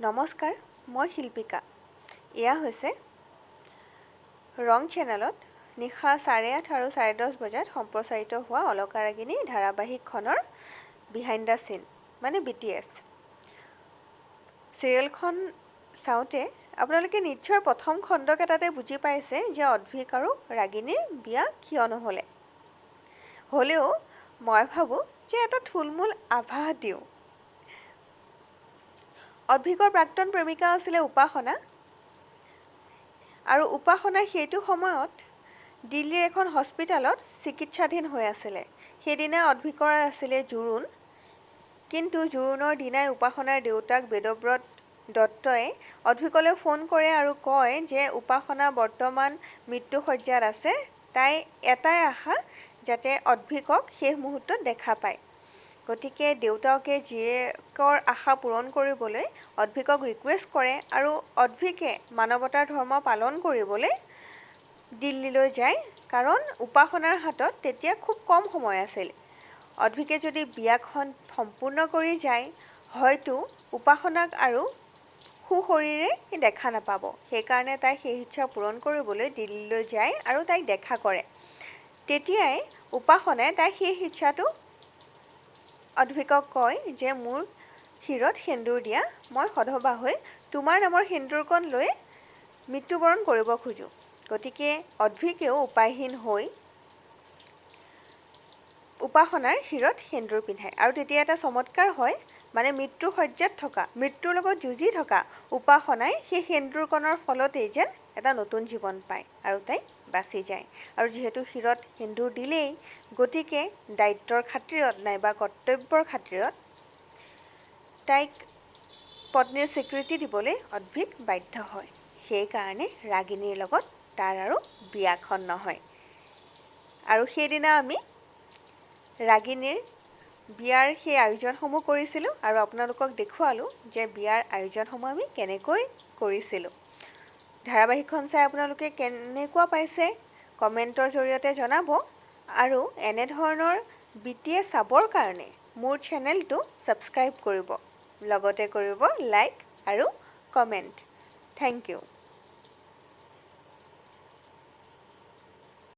নমস্কাৰ, মই শিল্পিকা। এয়া হৈছে ৰং চেনেলত নিশা 8:30 আৰু 10:30 বজাত সম্প্ৰচাৰিত হোৱা অলকাৰাগিনী ধাৰাবাহিকখনৰ বিহাইণ্ড দ্য চিন মানে BTS। চিৰিয়েলখন চাওঁতে আপোনালোকে নিশ্চয় প্ৰথম খণ্ডকেইটাতে বুজি পাইছে যে অদ্ভিক আৰু ৰাগিনীৰ বিয়া কিয় নহ'লে। হ'লেও মই ভাবোঁ যে এটা থুলমূল আভাস দিওঁ। অদ্ভিকৰ প্ৰাক্তন প্ৰেমিকা আছিলে উপাসনা আৰু উপাসনা সেইটো সময়ত দিল্লীৰ এখন হস্পিটেলত চিকিৎসাধীন হৈ আছিলে। সেইদিনা অদ্ভিকৰ আছিলে জোৰোণ, কিন্তু জোৰোণৰ দিনাই উপাসনাৰ দেউতাক বেদব্ৰত দত্তই অদ্ভিকলৈ ফোন কৰে আৰু কয় যে উপাসনা বৰ্তমান মৃত্যুশয্যাত আছে। তাই এটাই আশা যাতে অদ্ভিকক শেষ মুহূৰ্তত দেখা পায়। গতিকে দেউতাকে জীয়েকৰ আশা পূৰণ কৰিবলৈ অদ্ভিকক ৰিকুৱেষ্ট কৰে আৰু অদ্ভিকে মানৱতাৰ ধৰ্ম পালন কৰিবলৈ দিল্লীলৈ যায়, কাৰণ উপাসনাৰ হাতত তেতিয়া খুব কম সময় আছিল। অদ্ভিকে যদি বিয়াখন সম্পূৰ্ণ কৰি যায়, হয়তো উপাসনাক আৰু সুশৰীৰে দেখা নাপাব। সেইকাৰণে তাই সেই ইচ্ছা পূৰণ কৰিবলৈ দিল্লীলৈ যায় আৰু তাইক দেখা কৰে। তেতিয়াই উপাসনাই তাইৰ সেই ইচ্ছাটো অদ্ভিকক কয় যে মোৰ শিৰত সেন্দুৰ দিয়া, মই সধবা হৈ তোমাৰ নামৰ সেন্দুৰকণ লৈ মৃত্যুবৰণ কৰিব খোজোঁ। গতিকে অদ্ভিকেও উপায়হীন হৈ উপাসনাৰ শিৰত সেন্দুৰ পিন্ধায় আৰু তেতিয়া এটা চমৎকাৰ হয়, মানে মৃত্যুশয্যাত থকা, মৃত্যুৰ লগত যুঁজি থকা উপাসনাই সেই সেন্দুৰকণৰ ফলতেই যেন এটা নতুন জীৱন পায় আৰু তাই বাচি যায়। আৰু যিহেতু শিৰত সেন্দুৰ দিলেই, গতিকে দায়িত্বৰ খাতিৰত নাইবা কৰ্তব্যৰ খাতিৰত তাইক পত্নীৰ স্বীকৃতি দিবলৈ অদ্ভিক বাধ্য হয়। সেইকাৰণে ৰাগিনীৰ লগত তাৰ আৰু বিয়াখন নহয়। আৰু সেইদিনা আমি ৰাগিনীৰ বিয়াৰ সেই আয়োজনসমূহ কৰিছিলোঁ আৰু আপোনালোকক দেখুৱালোঁ যে বিয়াৰ আয়োজনসমূহ আমি কেনেকৈ কৰিছিলোঁ। ধাৰাবাহিকখন চাই আপোনালোকে কেনেকুৱা পাইছে কমেণ্টৰ জৰিয়তে জনাব আৰু এনেধৰণৰ BTS চাবৰ কাৰণে মোৰ চেনেলটো ছাবস্ক্ৰাইব কৰিব, লগতে কৰিব লাইক আৰু কমেণ্ট। Thank U.